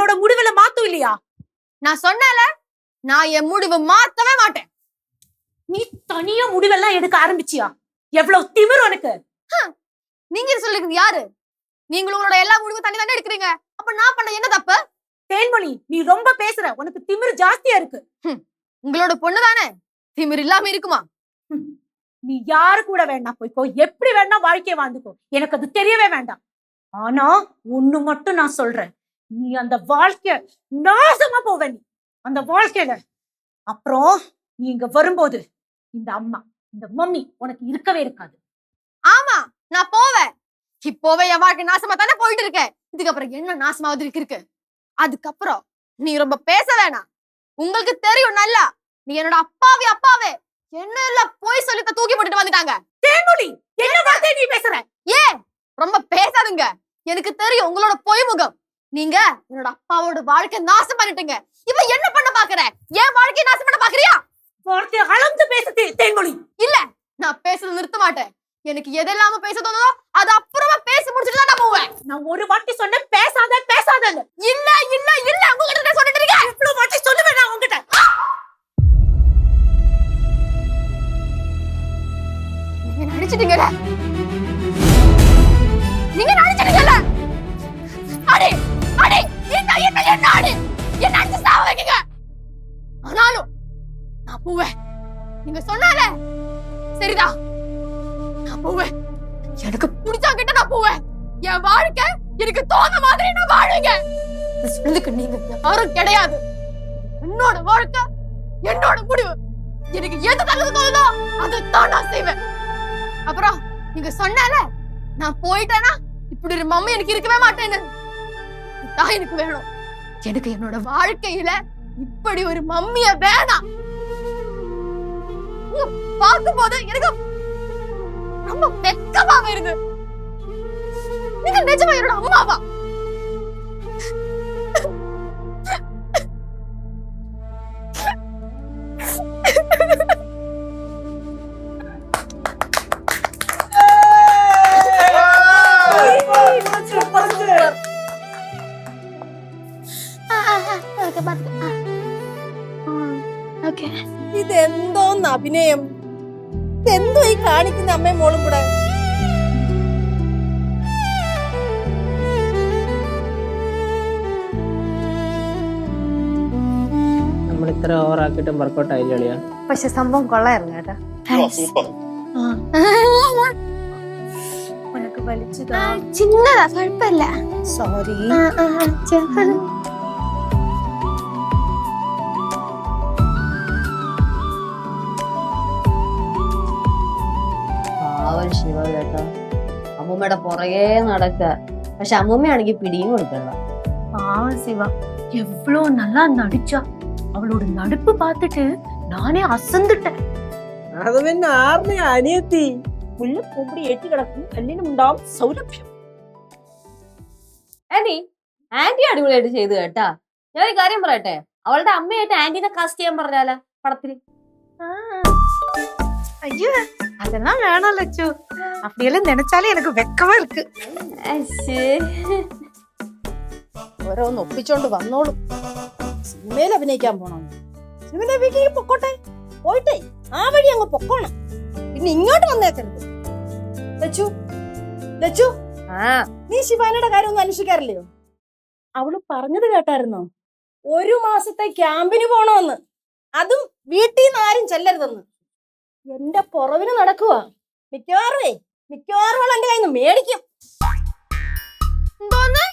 என்னோட முடிவுல மாத்தும் இல்லையா? நான் சொன்னேல, நான் என் முடிவு மாத்தவே மாட்டேன். நீ தனியா முடிவெல்லாம் எடுக்க ஆரம்பிச்சியா? எவ்வளவு திமிரு உனக்கு! நீங்க சொல்லிருக்கீங்க யாரு? நீங்களும் உங்களோட எல்லா முடிவும் தனி தானே எடுக்கிறீங்க. அப்ப நான் பண்ண என்ன தப்பு? தேன்மொழி, நீ ரொம்ப பேசுற. உனக்கு திமிரு ஜாஸ்தியா இருக்கு. உங்களோட பொண்ணு தானே, திமிரு இல்லாம இருக்குமா? நீ யாரு கூட வேணா போய்க்கோ, எப்படி வேணா வாழ்க்கைய வாழ்ந்துக்கோ, எனக்கு அது தெரியவே வேண்டாம். ஆனா ஒண்ணு மட்டும் நான் சொல்றேன், நீ அந்த வாழ்க்கைய நாசமா போவ. நீ அந்த வாழ்க்கையில அப்புறம் நீ இங்க வரும்போது இந்த அம்மா, இந்த மம்மி உனக்கு இருக்கவே இருக்காது. ஆமா, நான் போவேன். இப்போவே என் வாழ்க்கை நாசமா தானே போயிட்டு இருக்கேன். இதுக்கப்புறம் என்ன நாசமாவது இருக்கு? அதுக்கப்புறம் நீ ரொம்ப பேச வேணாம். உங்களுக்கு தெரியும் நல்லா, நீ என்னோட அப்பாவே என்ன எல்லாம் போய் சொல்லி தூக்கி போட்டுட்டு வந்துட்டாங்க. தேன்மொழி, என்ன வார்த்தை நீ பேசுற? ஏன் ரொம்ப பேசாதுங்க? எனக்கு தெரியும் உங்களோட பொய் முகம். நீங்க என்னோட அப்பாவோட வாழ்க்கை நாசம் பண்ணிட்டீங்க. இப்ப என்ன பண்ண பாக்குற? என் வாழ்க்கையை நாசம் பண்ண பாக்குறியா? வார்த்தையை அளந்து பேச தேன்மொழி. இல்ல, நான் பேசுறது நிறுத்த மாட்டேன். எனக்கு எதெல்லாம பேச தோணுதோ அது அப்புறமா பேசி முடிச்சுட்டு தான் நான் போவேன். நான் ஒரு வாட்டி சொன்னேன் பேசாதன்னு. இல்ல உங்ககிட்ட நான் சொல்லிட்டு இருக்கேன். இவ்வளவு வாட்டி சொல்லுவேன் நான் உங்ககிட்ட. நீங்க நடிச்சிட்டீங்கல. அடே என்ன அடே என்ன அடிச்சு சாவ வைக்கீங்க. ஆனாலும் நான் போவேன். நீங்க சொன்னால சரிதான், நான் போவேன். எனக்கு பிடிச்சா கிட்ட நான் போவேன். என் வாழ்க்கை எனக்கு தோண மாதிரி நான் வாழுங்க. சொல்லுக்கு நீங்க யாரும் கிடையாது. என்னோட வாழ்க்கை, என்னோட முடிவு. எனக்கு எது நல்லது தோணுதோ அதைத்தான் நான் செய்வேன். அப்புறம் நீங்க சொன்னால நான் போயிட்டேனா இப்படி ஒரு மம்மி எனக்கு இருக்கவே மாட்டேன்னு. இதுதான் எனக்கு வேணும். எனக்கு என்னோட வாழ்க்கையில இப்படி ஒரு மம்மிய வேணாம். பார்க்கும் போது எனக்கு ரொம்ப வெக்கமா வருது. நீங்க நிஜமா என்னோட அம்மாவா? ഇതെന്തോന്ന് അഭിനയം! എന്തോ ഈ കാണിക്കുന്ന അമ്മയും മോളും കൂടെ? നമ്മൾ ഇത്ര ഓവറാക്കിയിട്ടും വർക്കൗട്ട് ആയില്ല അളിയാ. പക്ഷെ സംഭവം കൊള്ളായിരുന്നു കേട്ടോ. உனக்கு வலிச்சுதா? சின்னதா, குழப்பமில்ல. സോറി. ശിവ കേട്ടോ, അമ്മൂമ്മയുടെ പുറകെ നടക്ക. പക്ഷെ അമ്മൂമ്മയാണെങ്കിൽ പിടിയും കൊടുക്കണ്ട. சிவா எவ்வளவு நல்லா நடிச்சா. அவளோட நடிப்பு பார்த்துட்டு நானே அசந்துட்டேன். അത് പിന്നെ ആറിനെ അനിയത്തി മുല്ലപ്പൂമ്പടി ഏറ്റി കിടക്കും, കല്ലിനുണ്ടാവും സൗരഭ്യം. ആന്റി അടിപൊളിയായിട്ട് ചെയ്തു കേട്ടാ. ഞാനൊരു കാര്യം പറയട്ടെ, അവളുടെ അമ്മയായിട്ട് ആന്റിനെ കാസ്റ്റ് ചെയ്യാൻ പറഞ്ഞാല പടത്തില്. ஐயோ, அதெல்லாம் வேணாம் லட்சு. அப்படியெல்லாம் நினைச்சாலே எனக்கு வெக்கமா இருக்கு. ഓരോന്ന് ഒപ്പിച്ചോണ്ട് വന്നോളും. സിനിമയിൽ അഭിനയിക്കാൻ പോണം. സിനിമയിൽ അഭിനയിക്കാൻ പൊക്കോട്ടെ, പോയിട്ടേ ആ വഴി അങ്ങ് പൊക്കോണം. പിന്നെ ഇങ്ങോട്ട് വന്നേക്കരുത്. ലച്ചു, നീ ശിവാനിയുടെ കാര്യം ഒന്നും അന്വേഷിക്കാറില്ലയോ? അവള് പറഞ്ഞത് കേട്ടായിരുന്നോ? 1 മാസത്തെ ക്യാമ്പിന് പോണോന്ന്. അതും വീട്ടിൽ നിന്ന് ആരും ചെല്ലരുതെന്ന്. എന്റെ പുറവിന് നടക്കുവാ. മിക്കവാറും എന്റെ കയ്യിൽ നിന്ന് മേടിക്കും. എന്തോന്ന്?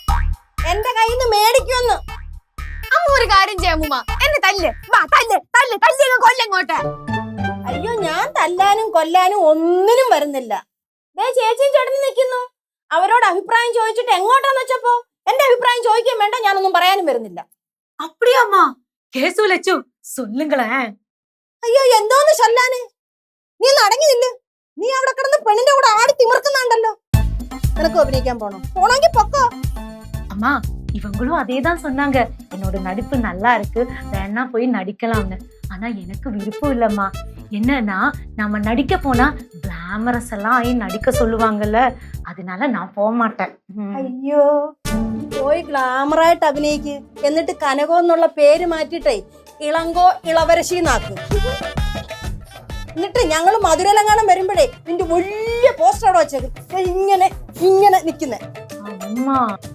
എന്റെ കയ്യിൽ നിന്ന് മേടിക്കുമെന്ന്. അമ്മ ഒരു കാര്യം ചെയ്യാമ്മ, എന്നെ തല്ല് കൊല്ലങ്ങോട്ട്. അയ്യോ, ഞാൻ തല്ലാനും കൊല്ലാനും ഒന്നിനും വരുന്നില്ല. ചേച്ചിയും ചേട്ടനും നിൽക്കുന്നു. അവരോട് അഭിപ്രായം ചോദിച്ചിട്ട് എങ്ങോട്ടാന്ന് വെച്ചപ്പോ എന്റെ അഭിപ്രായം ചോദിക്കാൻ വേണ്ട, ഞാനൊന്നും പറയാനും വരുന്നില്ല. அப்படியாமா? கேசு லட்சு சொல்லுங்களேன். അയ്യോ, എന്തോന്ന് ചൊല്ലാന്? നീ നടങ്ങിയില്ല. നീ അവിടെ കിടന്ന് പെണ്ണിന്റെ കൂടെ ആടി തിമിർക്കുന്നുണ്ടല്ലോ. നിനക്ക് അഭിനയിക്കാൻ പോണെങ്കിൽ പൊക്കോ. அம்மா, இவங்களும் அதேதான் சொன்னாங்க. என்னோட நடிப்பு நல்லா இருக்கு, வேணா போய் நடிக்கலாம்னு. ஆனா எனக்கு விருப்பம் இல்லம்மா. என்னன்னா, நாம நடிக்க போனா கிளாமரஸ் எல்லாம் ஆகி நடிக்க சொல்லுவாங்கல்ல, அதனால நான் போக மாட்டேன். അയ്യോ, പോയി ഗ്ലാമറായിട്ട് അഭിനയിക്ക്. എന്നിട്ട് കനകോ എന്നുള്ള പേര് മാറ്റിയിട്ടേ ഇളങ്കോ ഇളവരശിന്നാക്ക്. എന്നിട്ട് ഞങ്ങൾ മധുരലങ്ങാനം വരുമ്പോഴേ നിന്റെ വലിയ പോസ്റ്റർ അവിടെ വെച്ചേക്കും, ഇങ്ങനെ ഇങ്ങനെ നിക്കുന്നേ. അമ്മ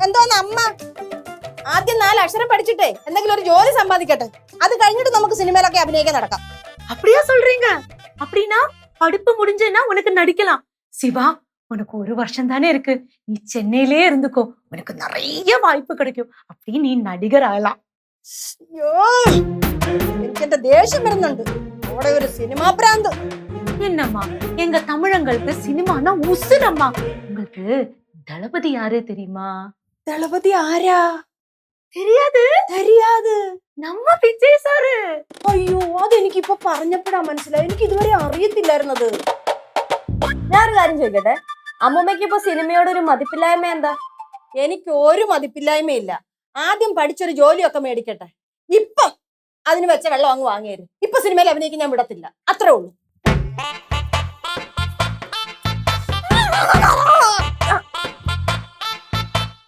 എന്തോന്ന് അമ്മ? ആദ്യം 4 അക്ഷരം പഠിച്ചിട്ടേ എന്തെങ്കിലും ഒരു ജോലി സമ്പാദിക്കട്ടെ. അത് കഴിഞ്ഞിട്ട് നമുക്ക് സിനിമയിലൊക്കെ അഭിനയിക്കാൻ നടക്കാം. அப்படியா சொல்றீங்க? அப்படின்னா படிப்பு முடிஞ்சேன்னா உனக்கு நடிக்கலாம். சிவா, உனக்கு 1 வருஷம் தானே இருக்கு. நீ சென்னையிலே இருந்துக்கோ, உனக்கு நிறைய வாய்ப்பு கிடைக்கும். அப்படி நீ நடிகர் ஆகலாம். അയ്യോ, എനിക്ക് എന്റെ ദേഷ്യം വരുന്നുണ്ട്. അവിടെ ഒരു സിനിമാ പ്രാന്ത്. என்னம்மா, எங்க தமிழங்களுக்கு சினிமானா உசுரம்மா. உங்களுக்கு தளபதி யாரு தெரியுமா? ദളപതി ആരാ? தெரியாது? தெரியாது. நம்ம விஜய் சாரு. അയ്യോ, അതെനിക്കിപ്പൊ പറഞ്ഞപ്പോഴാ മനസ്സിലായി. എനിക്ക് ഇതുവരെ അറിയത്തില്ലായിരുന്നത്. ഞാനൊരു കാര്യം ചോദിക്കട്ടെ, അമ്മൂമ്മയ്ക്ക് ഇപ്പൊ സിനിമയോടൊരു മതിപ്പില്ലായ്മ എന്താ? എനിക്ക് ഒരു മതിപ്പില്ലായ്മയില്ല. ആദ്യം പഠിച്ചൊരു ജോലിയൊക്കെ മേടിക്കട്ടെ. ഇപ്പൊ അതിന് വെച്ച വെള്ളം അങ്ങ് വാങ്ങിയത്. ഇപ്പൊ സിനിമയിൽ അഭിനയിക്കാൻ ഞാൻ വിടത്തില്ല. അത്രേ ഉള്ളൂ.